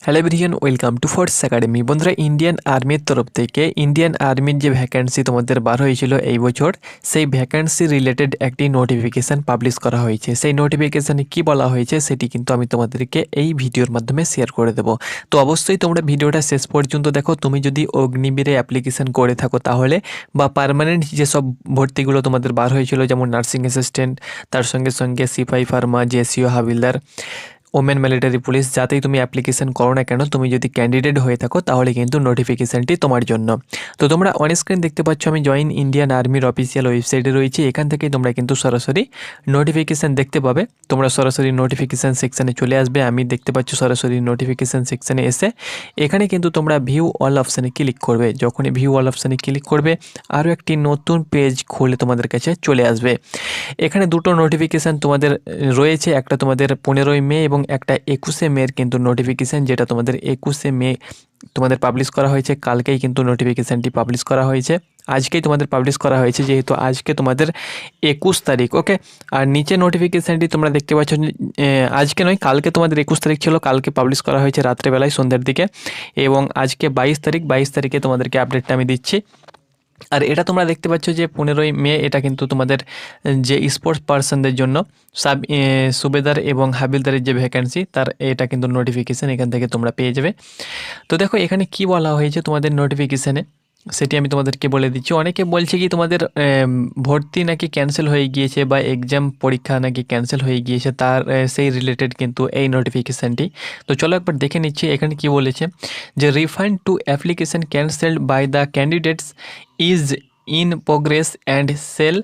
Hello everyone, welcome to force academy. বন্ধুরা, Indian আর্মির তরফ থেকে ইন্ডিয়ান আর্মির যে ভ্যাকেন্সি তোমাদের বার হয়েছিল এই বছর, সেই ভ্যাকেন্সি রিলেটেড একটি নোটিফিকেশান পাবলিশ করা হয়েছে। সেই নোটিফিকেশানে কি বলা হয়েছে সেটি কিন্তু আমি তোমাদেরকে এই ভিডিওর মাধ্যমে শেয়ার করে দেবো। তো অবশ্যই তোমরা ভিডিওটা শেষ পর্যন্ত দেখো। তুমি যদি অগ্নিবীরে অ্যাপ্লিকেশান করে থাকো তাহলে, বা পার্মানেন্ট যেসব ভর্তিগুলো তোমাদের বার হয়েছিল, যেমন নার্সিং অ্যাসিস্ট্যান্ট, তার সঙ্গে সঙ্গে সিপাহি ফার্মা, জেসিও হাবিলদার, ওমেন মিলিটারি পুলিশ, যাতেই তুমি অ্যাপ্লিকেশন করো না কেন, তুমি যদি ক্যান্ডিডেট হয়ে থাকো তাহলে কিন্তু নোটিফিকেশানটি তোমার জন্য। তো তোমরা অন স্ক্রিন দেখতে পাচ্ছ আমি জয়েন ইন্ডিয়ান আর্মির অফিসিয়াল ওয়েবসাইটে রয়েছি। এখান থেকেই তোমরা কিন্তু সরাসরি নোটিফিকেশান দেখতে পাবে। তোমরা সরাসরি নোটিফিকেশান সেকশানে চলে আসবে। আমি দেখতে পাচ্ছ সরাসরি নোটিফিকেশান সেকশানে এসে এখানে কিন্তু তোমরা ভিউ অল অপশানে ক্লিক করবে। যখনই ভিউ অল অপশানে ক্লিক করবে আরও একটি নতুন পেজ খুলে তোমাদের কাছে চলে আসবে। এখানে দুটো নোটিফিকেশান তোমাদের রয়েছে, একটা তোমাদের 15ই মে এবং একটা 21শে মের কিন্তু নোটিফিকেশান, যেটা তোমাদের 21শে মে তোমাদের পাবলিশ করা হয়েছে। কালকেই কিন্তু নোটিফিকেশানটি পাবলিশ করা হয়েছে, আজকেই তোমাদের পাবলিশ করা হয়েছে, যেহেতু আজকে তোমাদের 21 তারিখ। ওকে, আর নিচে নোটিফিকেশানটি তোমরা দেখতে পাচ্ছ, আজকে নয় কালকে তোমাদের 21 তারিখ ছিল, কালকে পাবলিশ করা হয়েছে রাত্রেবেলায় সন্ধ্যার দিকে, এবং আজকে 22 তারিখ। 22 তারিখে তোমাদেরকে আপডেটটা আমি দিচ্ছি। আর এটা তোমরা দেখতে পাচ্ছ যে 15ই মে, এটা কিন্তু তোমাদের যে স্পোর্টস পার্সনদের জন্য সুবেদার এবং হাবিলদারের যে ভ্যাকেন্সি, তার এটা কিন্তু নোটিফিকেশান এখান থেকে তোমরা পেয়ে যাবে। তো দেখো এখানে কি বলা হয়েছে তোমাদের নোটিফিকেশানে, সেটি আমি তোমাদেরকে বলে দিচ্ছি। অনেকে বলছে কি তোমাদের ভর্তি নাকি ক্যান্সেল হয়ে গিয়েছে, বা এক্সাম পরীক্ষা নাকি ক্যান্সেল হয়ে গিয়েছে, তার সেই রিলেটেড কিন্তু এই নোটিফিকেশানটি। তো চলো একবার দেখে নিচ্ছি এখানে কি বলেছে, যে refund to application cancelled by the candidates is in progress and shall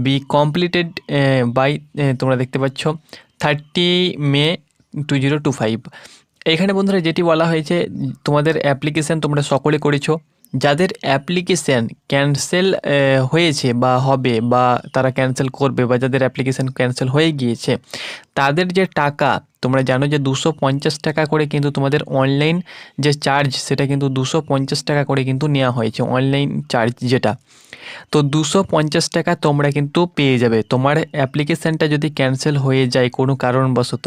be completed by, তোমরা দেখতে পাচ্ছ 30 মে 2025। এখানে বন্ধুরা যেটি বলা হয়েছে, তোমাদের অ্যাপ্লিকেশান তোমরা সকলে করেছো। যাদের অ্যাপ্লিকেশান ক্যান্সেল হয়েছে বা হবে, বা তারা ক্যান্সেল করবে, বা যাদের অ্যাপ্লিকেশান ক্যান্সেল হয়ে গিয়েছে, তাদের যে টাকা, তোমরা জানো যে 250 টাকা করে কিন্তু তোমাদের অনলাইন যে চার্জ, সেটা কিন্তু 250 টাকা করে কিন্তু নেওয়া হয়েছে, অনলাইন চার্জ যেটা। তো 250 টাকা তোমরা কিন্তু পেয়ে যাবে। তোমার অ্যাপ্লিকেশানটা যদি ক্যান্সেল হয়ে যায় কোনো কারণবশত,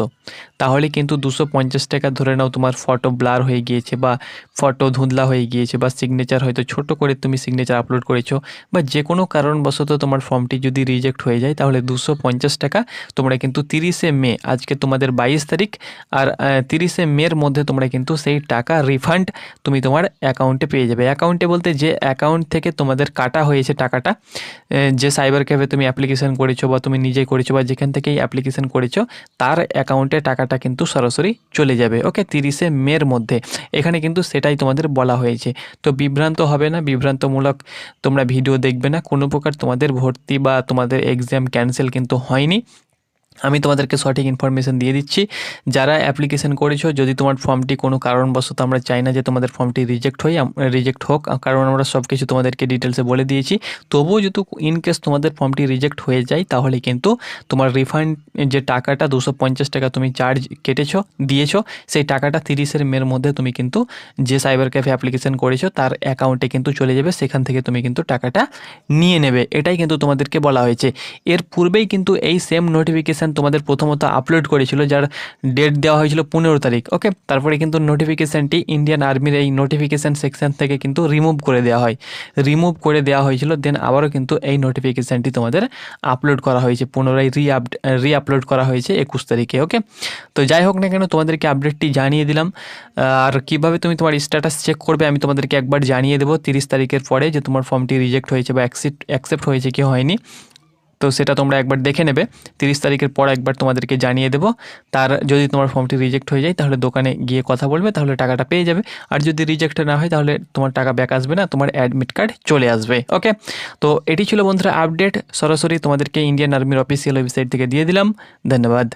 তাহলে কিন্তু 250 টাকা ধরে নাও, তোমার ফটো ব্লার হয়ে গিয়েছে, বা ফটো ধুঁধলা হয়ে গিয়েছে, বা সিগনেচার হয়তো ছোট করে তুমি সিগনেচার আপলোড করেছো, বা যে কোনো কারণবশত তোমার ফর্মটি যদি রিজেক্ট হয়ে যায়, তাহলে 250 টাকা তোমরা কিন্তু 30শে মে, আজকে তোমাদের 22 তারিখ, আর 30শে মের মধ্যে তোমরা কিন্তু সেই টাকা রিফান্ড তুমি তোমার অ্যাকাউন্টে পেয়ে যাবে। অ্যাকাউন্টে বলতে যে অ্যাকাউন্ট থেকে তোমাদের কাটা হয়েছে টাকাটা, যে সাইবার ক্যাফে তুমি অ্যাপ্লিকেশান করেছো, বা তুমি নিজে করেছো, বা যেখান থেকেই অ্যাপ্লিকেশান করেছো, তার অ্যাকাউন্টে টাকাটা কিন্তু সরাসরি চলে যাবে। ওকে, 30শে মের মধ্যে এখানে কিন্তু সেটাই তোমাদের বলা হয়েছে। তো বিভ্রান্ত হবে না, বিভ্রান্তমূলক তোমরা ভিডিও দেখবে না। কোনো প্রকার তোমাদের ভর্তি বা তোমাদের এক্সাম ক্যান্সেল কিন্তু হয়নি। আমি তোমাদেরকে সঠিক ইনফরমেশান দিয়ে দিচ্ছি। যারা অ্যাপ্লিকেশান করেছো, যদি তোমার ফর্মটি কোনো কারণবশত, আমরা চাই না যে তোমাদের ফর্মটি রিজেক্ট হোক, কারণ আমরা সব কিছু তোমাদেরকে ডিটেলসে বলে দিয়েছি। তবুও যদি ইনকেস তোমাদের ফর্মটি রিজেক্ট হয়ে যায়, তাহলে কিন্তু তোমার রিফান্ড যে টাকাটা 250 টাকা তুমি চার্জ দিয়েছো, সেই টাকাটা 30শে মের মধ্যে তুমি কিন্তু যে সাইবার ক্যাফে অ্যাপ্লিকেশান করেছো তার অ্যাকাউন্টে কিন্তু চলে যাবে, সেখান থেকে তুমি কিন্তু টাকাটা নিয়ে নেবে। এটাই কিন্তু তোমাদেরকে বলা হয়েছে। এর পূর্বেই কিন্তু এই সেম নোটিফিকেশান তোমাদের প্রথমত আপলোড করেছিল, যার ডেট দেওয়া হয়েছিল 15 তারিখ। ওকে, তারপরে কিন্তু নোটিফিকেশানটি ইন্ডিয়ান আর্মির এই নোটিফিকেশান সেকশন থেকে কিন্তু রিমুভ করে দেওয়া হয়েছিল। দেন আবারও কিন্তু এই নোটিফিকেশানটি তোমাদের আপলোড করা হয়েছে, পুনরায় রিআপলোড করা হয়েছে 21 তারিখে। ওকে, তো যাই হোক না কেন, তোমাদেরকে আপডেটটি জানিয়ে দিলাম। আর কিভাবে তুমি তোমার স্ট্যাটাস চেক করবে আমি তোমাদেরকে একবার জানিয়ে দেবো 30 তারিখের পরে, যে তোমার ফর্মটি রিজেক্ট হয়েছে বা অ্যাকসেপ্ট হয়েছে কি হয়নি। তো সেটা তোমরা একবার দেখে নেবে। 30 তারিখের পর একবার তোমাদেরকে জানিয়ে দেবো। তার যদি তোমার ফর্মটি রিজেক্ট হয়ে যায়, তাহলে দোকানে গিয়ে কথা বলবে, তাহলে টাকাটা পেয়ে যাবে। আর যদি রিজেক্ট না হয়, তাহলে তোমার টাকা ব্যাক আসবে না, তোমার অ্যাডমিট কার্ড চলে আসবে। ওকে, তো এটি ছিল বন্ধুরা আপডেট, সরাসরি তোমাদেরকে ইন্ডিয়ান আর্মির অফিসিয়াল ওয়েবসাইট থেকে দিয়ে দিলাম। ধন্যবাদ।